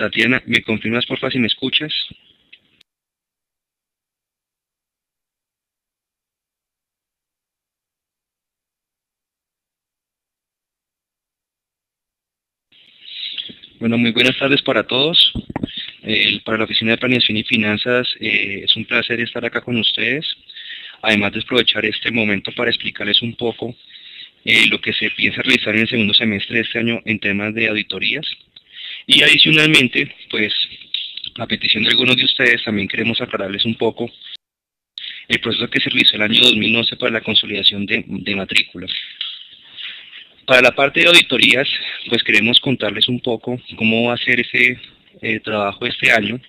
Tatiana, ¿me confirmas porfa si me escuchas? Bueno, muy buenas tardes para todos. Para la Oficina de Planeación y Finanzas es un placer estar acá con ustedes, además de aprovechar este momento para explicarles un poco lo que se piensa realizar en el segundo semestre de este año en temas de auditorías. Y adicionalmente, pues, a petición de algunos de ustedes, también queremos aclararles un poco el proceso que se realizó el año 2011 para la consolidación de matrícula. Para la parte de auditorías, pues queremos contarles un poco cómo va a ser ese trabajo este año.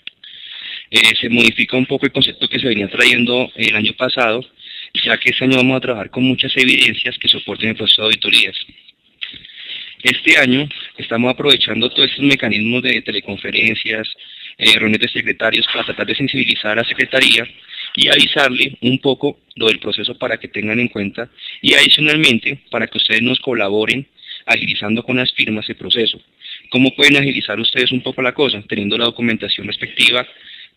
Se modifica un poco el concepto que se venía trayendo el año pasado, ya que este año vamos a trabajar con muchas evidencias que soporten el proceso de auditorías. Este año estamos aprovechando todos estos mecanismos de teleconferencias, reuniones de secretarios para tratar de sensibilizar a la Secretaría y avisarle un poco lo del proceso para que tengan en cuenta y adicionalmente para que ustedes nos colaboren agilizando con las firmas el proceso. ¿Cómo pueden agilizar ustedes un poco la cosa? Teniendo la documentación respectiva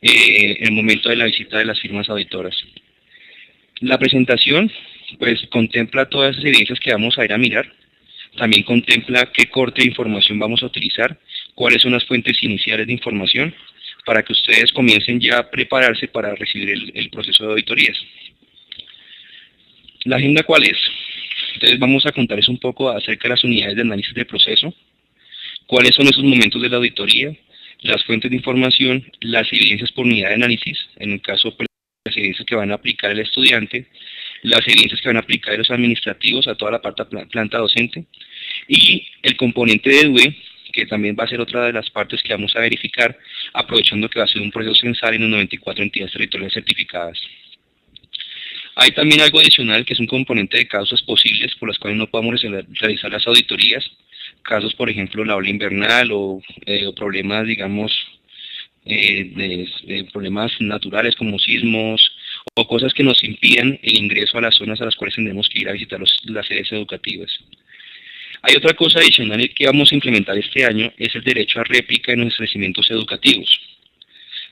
en el momento de la visita de las firmas auditoras. La presentación pues contempla todas esas evidencias que vamos a ir a mirar. También contempla qué corte de información vamos a utilizar, cuáles son las fuentes iniciales de información, para que ustedes comiencen ya a prepararse para recibir el proceso de auditorías. ¿La agenda cuál es? Entonces vamos a contarles un poco acerca de las unidades de análisis del proceso, cuáles son esos momentos de la auditoría, las fuentes de información, las evidencias por unidad de análisis, en el caso pues, las evidencias que van a aplicar el estudiante, las evidencias que van a aplicar los administrativos a toda la planta docente, y el componente de DUE, que también va a ser otra de las partes que vamos a verificar, aprovechando que va a ser un proceso censal en las 94 entidades territoriales certificadas. Hay también algo adicional que es un componente de causas posibles por las cuales no podamos realizar las auditorías, casos por ejemplo la ola invernal o problemas digamos problemas naturales como sismos o cosas que nos impidan el ingreso a las zonas a las cuales tendremos que ir a visitar las sedes educativas. Hay otra cosa adicional que vamos a implementar este año, es el derecho a réplica en los establecimientos educativos.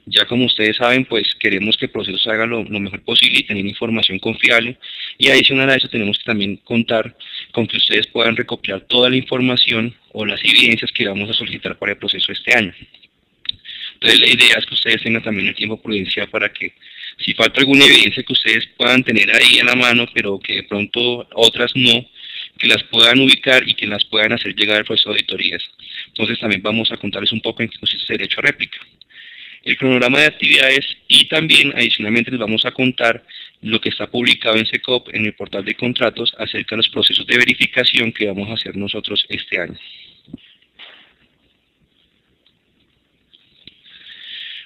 Ya como ustedes saben, pues queremos que el proceso se haga lo mejor posible y tener información confiable, y adicional a eso tenemos que también contar con que ustedes puedan recopilar toda la información o las evidencias que vamos a solicitar para el proceso este año. Entonces la idea es que ustedes tengan también el tiempo prudencial para que si falta alguna evidencia que ustedes puedan tener ahí a la mano, pero que de pronto otras no, que las puedan ubicar y que las puedan hacer llegar al proceso de auditorías. Entonces también vamos a contarles un poco en qué consiste ese derecho a réplica. El cronograma de actividades y también adicionalmente les vamos a contar lo que está publicado en SECOP en el portal de contratos acerca de los procesos de verificación que vamos a hacer nosotros este año.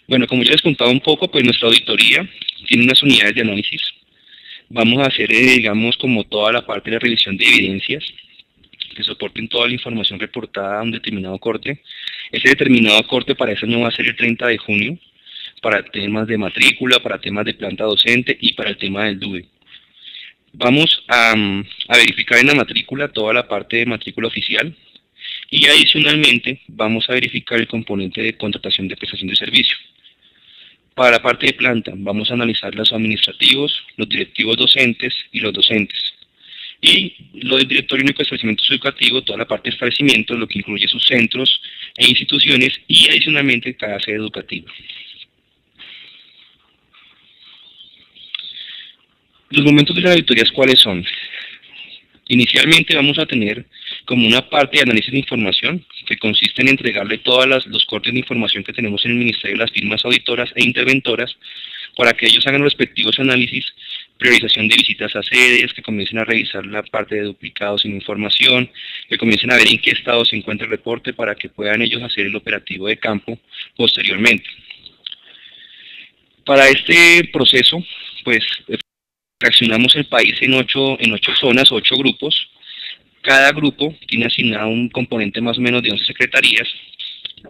Bueno, como ya les contaba un poco, pues nuestra auditoría tiene unas unidades de análisis. Vamos a hacer, digamos, como toda la parte de la revisión de evidencias, que soporten toda la información reportada a un determinado corte. Ese determinado corte para ese año va a ser el 30 de junio, para temas de matrícula, para temas de planta docente y para el tema del DUE. Vamos a verificar en la matrícula toda la parte de matrícula oficial y adicionalmente vamos a verificar el componente de contratación de prestación de servicio. Para la parte de planta vamos a analizar los administrativos, los directivos docentes y los docentes. Y lo del Directorio Único de Establecimientos Educativos, toda la parte de establecimientos, lo que incluye sus centros e instituciones y adicionalmente cada sede educativa. Los momentos de las auditorías, ¿cuáles son? Inicialmente vamos a tener como una parte de análisis de información que consiste en entregarle todos los cortes de información que tenemos en el Ministerio de las firmas auditoras e interventoras para que ellos hagan los respectivos análisis, priorización de visitas a sedes, que comiencen a revisar la parte de duplicados en información, que comiencen a ver en qué estado se encuentra el reporte para que puedan ellos hacer el operativo de campo posteriormente. Para este proceso, pues fraccionamos el país en ocho zonas, 8 grupos. Cada grupo tiene asignado un componente más o menos de 11 secretarías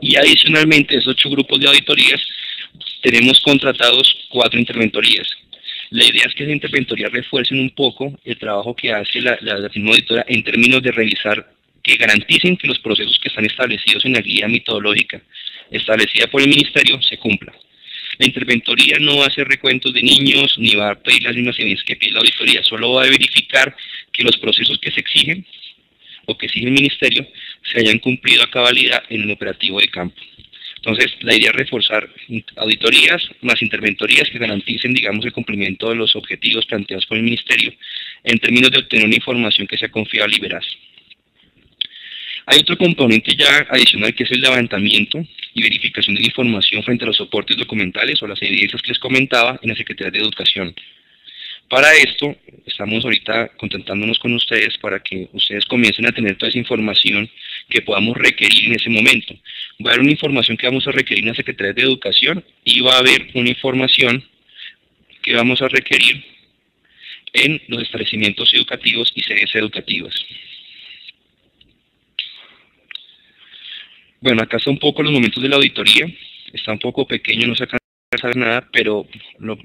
y adicionalmente esos 8 grupos de auditorías tenemos contratados 4 interventorías. La idea es que esas interventorías refuercen un poco el trabajo que hace la firma auditora en términos de revisar que garanticen que los procesos que están establecidos en la guía metodológica establecida por el Ministerio se cumplan. La interventoría no va a hacer recuentos de niños, ni va a pedir las mismas evidencias que pide la auditoría, solo va a verificar que los procesos que se exigen o que exige el Ministerio se hayan cumplido a cabalidad en el operativo de campo. Entonces, la idea es reforzar auditorías más interventorías que garanticen, digamos, el cumplimiento de los objetivos planteados por el Ministerio en términos de obtener una información que sea confiable y veraz. Hay otro componente ya adicional que es el levantamiento y verificación de la información frente a los soportes documentales o las evidencias que les comentaba en la Secretaría de Educación. Para esto, estamos ahorita contactándonos con ustedes para que ustedes comiencen a tener toda esa información que podamos requerir en ese momento. Va a haber una información que vamos a requerir en la Secretaría de Educación y va a haber una información que vamos a requerir en los establecimientos educativos y sedes educativas. Bueno, acá está un poco los momentos de la auditoría. Está un poco pequeño, no se alcanza a saber nada, pero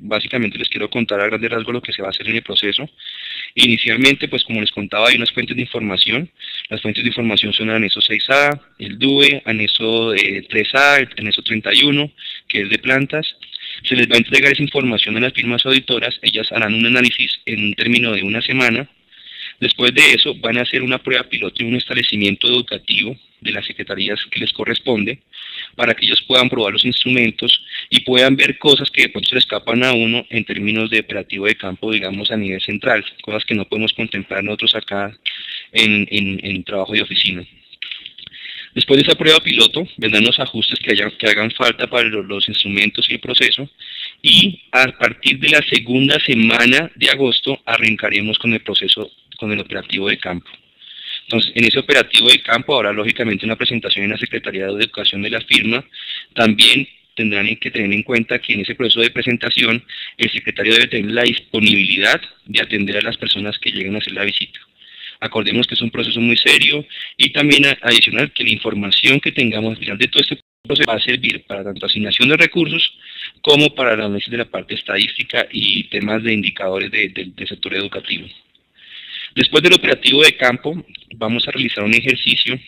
básicamente les quiero contar a grandes rasgos lo que se va a hacer en el proceso. Inicialmente, pues como les contaba, hay unas fuentes de información. Las fuentes de información son el anexo 6A, el DUE, anexo 3A, el anexo 31, que es de plantas. Se les va a entregar esa información a las firmas auditoras. Ellas harán un análisis en un término de una semana. Después de eso, van a hacer una prueba piloto en un establecimiento educativo de las secretarías que les corresponde, para que ellos puedan probar los instrumentos y puedan ver cosas que de pronto se le escapan a uno en términos de operativo de campo, digamos, a nivel central, cosas que no podemos contemplar nosotros acá en trabajo de oficina. Después de esa prueba piloto, vendrán los ajustes que hagan falta para los instrumentos y el proceso, y a partir de la segunda semana de agosto arrancaremos con el proceso, con el operativo de campo. Entonces, en ese operativo de campo habrá lógicamente una presentación en la Secretaría de Educación de la firma. También tendrán que tener en cuenta que en ese proceso de presentación el secretario debe tener la disponibilidad de atender a las personas que lleguen a hacer la visita. Acordemos que es un proceso muy serio y también adicional que la información que tengamos al final de todo este proceso va a servir para tanto asignación de recursos como para el análisis de la parte estadística y temas de indicadores del sector educativo. Después del operativo de campo, vamos a realizar un ejercicio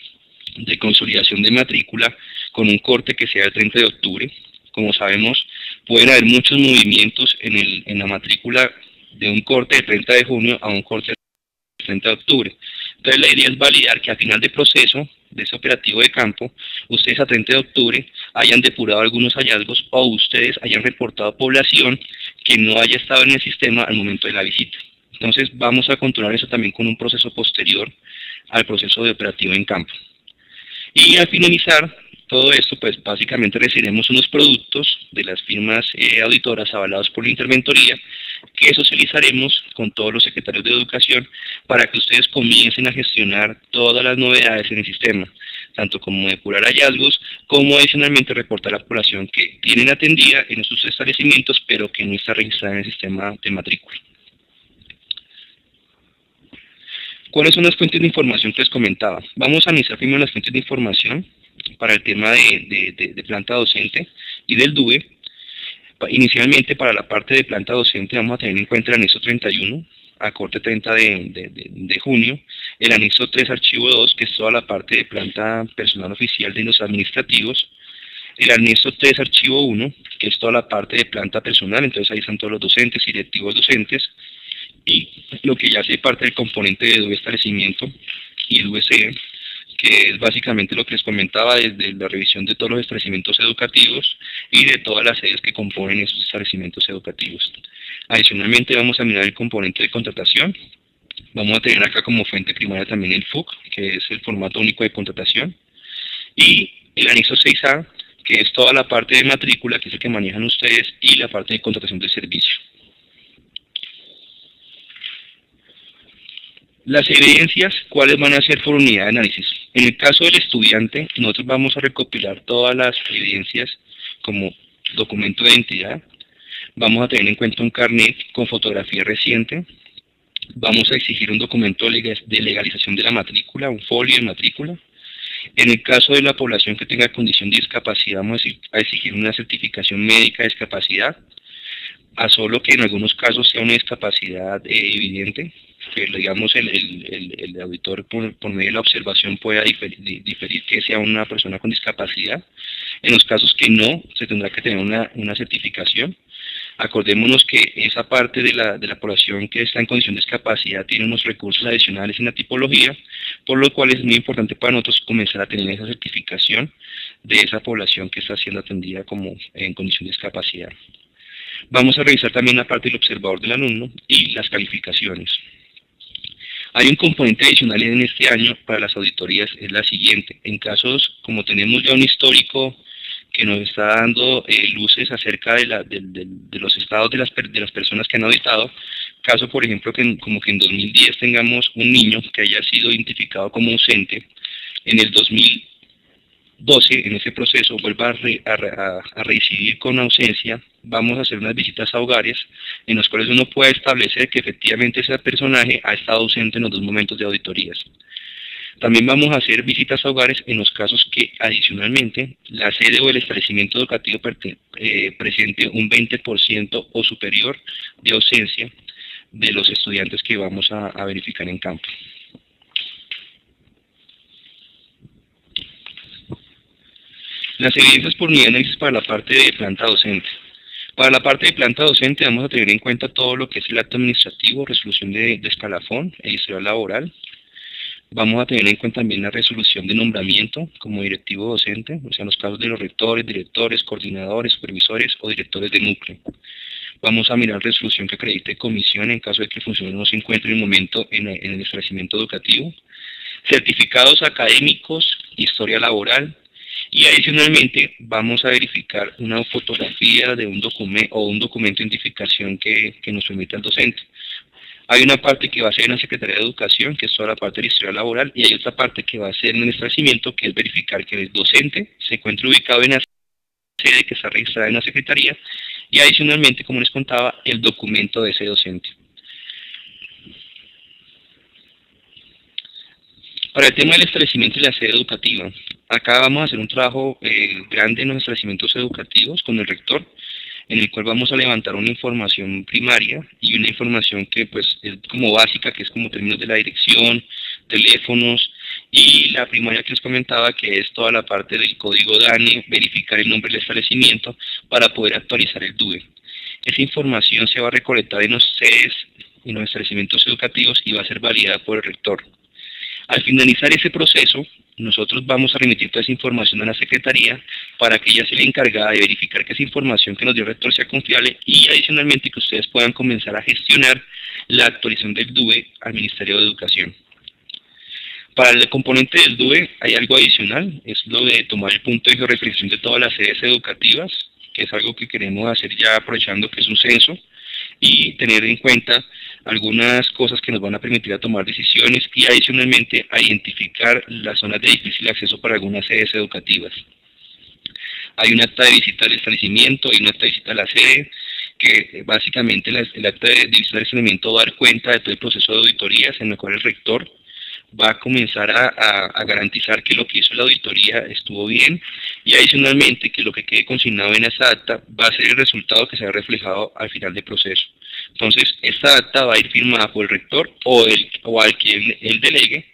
de consolidación de matrícula con un corte que sea el 30 de octubre. Como sabemos, pueden haber muchos movimientos en la matrícula de un corte del 30 de junio a un corte del 30 de octubre. Entonces la idea es validar que al final del proceso de ese operativo de campo, ustedes a 30 de octubre hayan depurado algunos hallazgos o ustedes hayan reportado población que no haya estado en el sistema al momento de la visita. Entonces vamos a controlar eso también con un proceso posterior al proceso de operativo en campo. Y al finalizar todo esto, pues básicamente recibiremos unos productos de las firmas auditoras avalados por la interventoría que socializaremos con todos los secretarios de educación para que ustedes comiencen a gestionar todas las novedades en el sistema, tanto como depurar hallazgos, como adicionalmente reportar la población que tienen atendida en sus establecimientos, pero que no está registrada en el sistema de matrícula. ¿Cuáles son las fuentes de información que les comentaba? Vamos a analizar primero las fuentes de información para el tema de planta docente y del DUE. Inicialmente, para la parte de planta docente vamos a tener en cuenta el anexo 31, a corte 30 de junio, el anexo 3, archivo 2, que es toda la parte de planta personal oficial de los administrativos, el anexo 3, archivo 1, que es toda la parte de planta personal, entonces ahí están todos los docentes y directivos docentes, y lo que ya hace parte del componente de DUE establecimiento y el USE, que es básicamente lo que les comentaba desde la revisión de todos los establecimientos educativos y de todas las sedes que componen esos establecimientos educativos. Adicionalmente vamos a mirar el componente de contratación. Vamos a tener acá como fuente primaria también el FUC, que es el formato único de contratación, y el anexo 6A, que es toda la parte de matrícula, que es el que manejan ustedes, y la parte de contratación de servicio. Las evidencias, ¿cuáles van a ser por unidad de análisis? En el caso del estudiante, nosotros vamos a recopilar todas las evidencias como documento de identidad. Vamos a tener en cuenta un carnet con fotografía reciente. Vamos a exigir un documento de legalización de la matrícula, un folio de matrícula. En el caso de la población que tenga condición de discapacidad, vamos a exigir una certificación médica de discapacidad, a solo que en algunos casos sea una discapacidad evidente. que digamos el auditor por medio de la observación pueda diferir que sea una persona con discapacidad. En los casos que no, se tendrá que tener una certificación. Acordémonos que esa parte de la población que está en condición de discapacidad tiene unos recursos adicionales en la tipología, por lo cual es muy importante para nosotros comenzar a tener esa certificación de esa población que está siendo atendida como en condición de discapacidad. Vamos a revisar también la parte del observador del alumno y las calificaciones. Hay un componente adicional en este año para las auditorías, es la siguiente. En casos, como tenemos ya un histórico que nos está dando luces acerca de los estados de las personas que han auditado, caso por ejemplo como que en 2010 tengamos un niño que haya sido identificado como ausente, en el 2012 en ese proceso vuelva a reincidir con ausencia, vamos a hacer unas visitas a hogares en las cuales uno puede establecer que efectivamente ese personaje ha estado ausente en los dos momentos de auditorías. También vamos a hacer visitas a hogares en los casos que adicionalmente la sede o el establecimiento educativo presente un 20% o superior de ausencia de los estudiantes que vamos a verificar en campo. Las evidencias por unidad de análisis para la parte de planta docente. Para la parte de planta docente vamos a tener en cuenta todo lo que es el acto administrativo, resolución de escalafón e historial laboral. Vamos a tener en cuenta también la resolución de nombramiento como directivo docente, o sea, en los casos de los rectores, directores, coordinadores, supervisores o directores de núcleo. Vamos a mirar resolución que acredite comisión en caso de que el funcionario no se encuentre en el momento en el establecimiento educativo. Certificados académicos, historia laboral. Y adicionalmente vamos a verificar una fotografía de un documento o un documento de identificación que nos permita al docente. Hay una parte que va a ser en la Secretaría de Educación, que es toda la parte de la historia laboral, y hay otra parte que va a ser en el establecimiento, que es verificar que el docente se encuentre ubicado en la sede que está registrada en la Secretaría, y adicionalmente, como les contaba, el documento de ese docente. Para el tema del establecimiento y la sede educativa, acá vamos a hacer un trabajo grande en los establecimientos educativos con el rector, en el cual vamos a levantar una información primaria y una información que pues es como básica, que es como términos de la dirección, teléfonos, y la primaria que les comentaba, que es toda la parte del código DANE, verificar el nombre del establecimiento para poder actualizar el DUE. Esa información se va a recolectar en los sedes, en los establecimientos educativos, y va a ser validada por el rector. Al finalizar ese proceso, nosotros vamos a remitir toda esa información a la Secretaría para que ella sea la encargada de verificar que esa información que nos dio el rector sea confiable y adicionalmente que ustedes puedan comenzar a gestionar la actualización del DUE al Ministerio de Educación. Para el componente del DUE hay algo adicional, es lo de tomar el punto de georreferenciación de todas las sedes educativas, que es algo que queremos hacer ya aprovechando que es un censo, y tener en cuenta algunas cosas que nos van a permitir a tomar decisiones y adicionalmente a identificar las zonas de difícil acceso para algunas sedes educativas. Hay un acta de visita al establecimiento, hay un acta de visita a la sede, que básicamente el acta de visita al establecimiento va a dar cuenta de todo el proceso de auditorías en el cual el rector va a comenzar a garantizar que lo que hizo la auditoría estuvo bien y adicionalmente que lo que quede consignado en esa acta va a ser el resultado que se ha reflejado al final del proceso. Entonces, esta acta va a ir firmada por el rector o al quien él delegue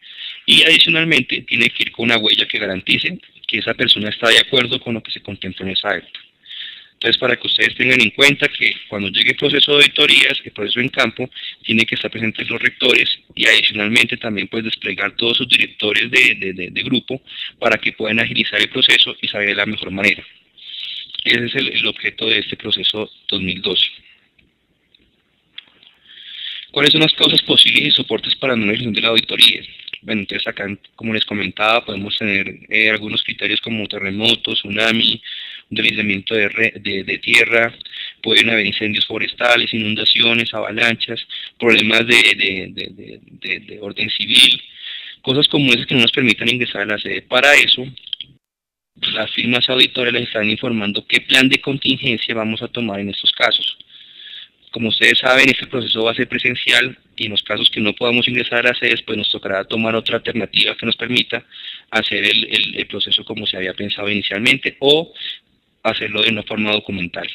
y adicionalmente tiene que ir con una huella que garantice que esa persona está de acuerdo con lo que se contempló en esa acta. Entonces, para que ustedes tengan en cuenta que cuando llegue el proceso de auditorías, el proceso en campo, tiene que estar presentes los rectores y adicionalmente también pues desplegar todos sus directores de grupo para que puedan agilizar el proceso y saber de la mejor manera. Ese es el objeto de este proceso 2012. ¿Cuáles son las causas posibles y soportes para la no realización de la auditoría? Bueno, entonces acá, como les comentaba, podemos tener algunos criterios como terremotos, tsunami, deslizamiento de tierra, pueden haber incendios forestales, inundaciones, avalanchas, problemas de orden civil, cosas como esas que no nos permitan ingresar a la sede. Para eso, las firmas auditoras les están informando qué plan de contingencia vamos a tomar en estos casos. Como ustedes saben, este proceso va a ser presencial y en los casos que no podamos ingresar a las sedes, pues nos tocará tomar otra alternativa que nos permita hacer el proceso como se había pensado inicialmente o hacerlo de una forma documental.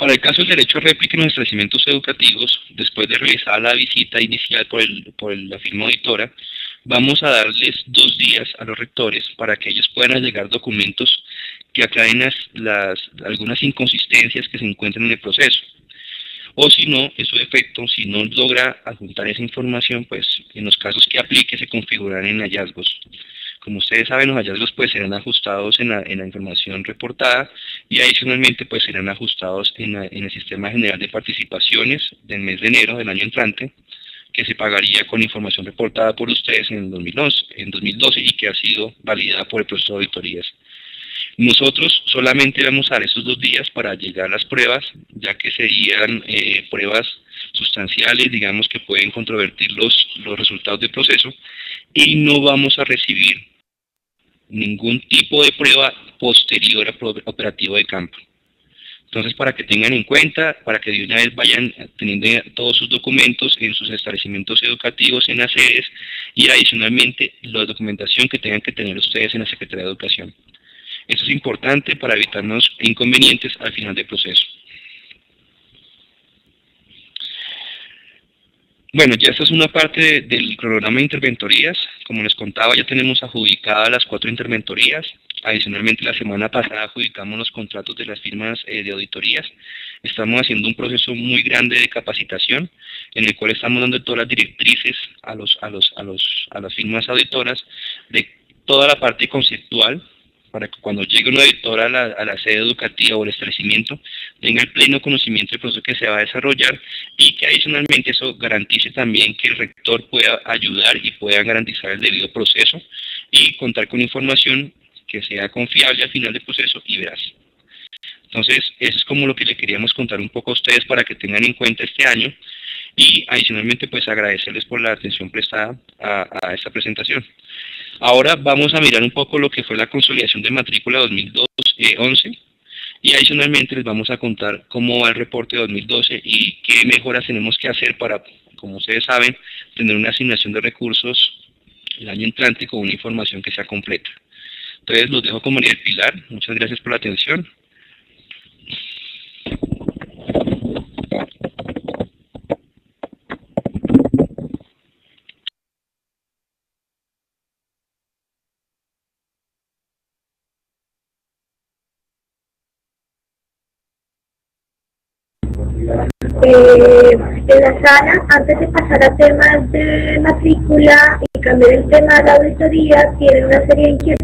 Para el caso del derecho a réplica en los establecimientos educativos, después de realizar la visita inicial por la firma auditora, vamos a darles 2 días a los rectores para que ellos puedan allegar documentos que aclaren algunas inconsistencias que se encuentran en el proceso. O si no, en su defecto, si no logra adjuntar esa información, pues en los casos que aplique se configurarán en hallazgos. Como ustedes saben, los hallazgos pues serán ajustados en la información reportada y adicionalmente pues serán ajustados en el Sistema General de Participaciones del mes de enero del año entrante, que se pagaría con información reportada por ustedes en 2012 y que ha sido validada por el proceso de auditorías. Nosotros solamente vamos a dar esos 2 días para llegar a las pruebas, ya que serían pruebas sustanciales, digamos, que pueden controvertir los resultados del proceso, y no vamos a recibir ningún tipo de prueba posterior al operativo de campo. Entonces, para que tengan en cuenta, para que de una vez vayan teniendo todos sus documentos en sus establecimientos educativos, en las sedes, y adicionalmente la documentación que tengan que tener ustedes en la Secretaría de Educación. Esto es importante para evitarnos inconvenientes al final del proceso. Bueno, ya esta es una parte del cronograma de interventorías. Como les contaba, ya tenemos adjudicadas las 4 interventorías. Adicionalmente, la semana pasada adjudicamos los contratos de las firmas de auditorías. Estamos haciendo un proceso muy grande de capacitación, en el cual estamos dando todas las directrices a las firmas auditoras de toda la parte conceptual, para que cuando llegue un auditor a la sede educativa o el establecimiento tenga el pleno conocimiento del proceso que se va a desarrollar y que adicionalmente eso garantice también que el rector pueda ayudar y pueda garantizar el debido proceso y contar con información que sea confiable al final del proceso y veraz. Entonces, eso es como lo que le queríamos contar un poco a ustedes para que tengan en cuenta este año y adicionalmente pues agradecerles por la atención prestada a esta presentación. Ahora vamos a mirar un poco lo que fue la consolidación de matrícula 2011 y adicionalmente les vamos a contar cómo va el reporte de 2012 y qué mejoras tenemos que hacer para, como ustedes saben, tener una asignación de recursos el año entrante con una información que sea completa. Entonces los dejo con María del Pilar. Muchas gracias por la atención. En la sala, antes de pasar a temas de matrícula y cambiar el tema de la auditoría, tienen una serie de inquietudes.